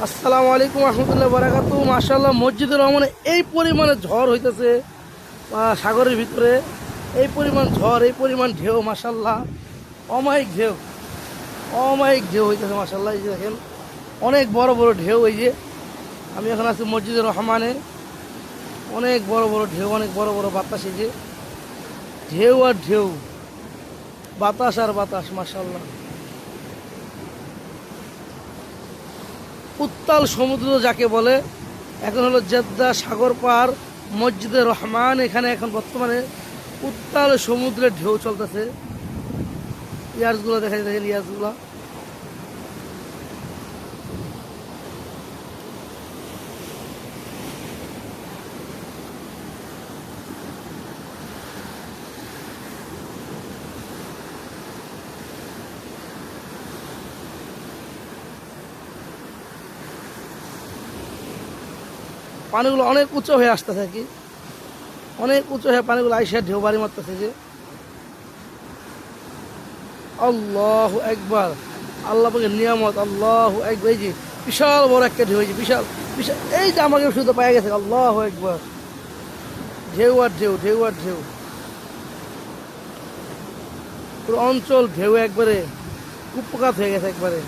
আসসালামু আলাইকুম রহমতুল্লাহ বারাকাতু। মাশাআল্লাহ, মসজিদুর রহমানে এই পরিমাণে ঝড় হইতেছে সাগরের ভিতরে, এই পরিমাণ ঝড়, এই পরিমাণ ঢেউ, মাশাআল্লাহ অমায়িক ঢেউ, অমায়িক ঢেউ হইতেছে মাশাআল্লাহ। এই যে দেখেন অনেক বড় বড় ঢেউ। এই যে আমি এখন আছি মসজিদুর রহমানে, অনেক বড় বড় ঢেউ, অনেক বড় বড় বাতাস। এই যে ঢেউ আর ঢেউ, বাতাস আর বাতাস, মাশাআল্লাহ। উত্তাল সমুদ্র যাকে বলে, এখন হলো জেদ্দা সাগর পার মসজিদে রহমান, এখানে এখন বর্তমানে উত্তাল সমুদ্রের ঢেউ চলতেছে। ইয়ার্সগুলো দেখা যায়, দেখেন ইয়ার্সগুলো। পানিগুলো অনেক উঁচু হয়ে আসতেছে আর কি, অনেক উঁচু হয়ে পানিগুলো আইসা ঢেউ বাড়ি মারতেছে। যে আল্লাহু একবার, আল্লাহ পাকের নিয়ামত, আল্লাহু একবার। এই যে বিশাল বড় একটা ঢেউ, এই যে বিশাল বিশাল, এই যে আমাকে শুধু পায়ে গেছে। আল্লাহু একবার, ঢেউ আর ঢেউ, ঢেউ আর ঢেউ, পুরো অঞ্চল ঢেউ একবারে কুপকাত হয়ে গেছে একবারে।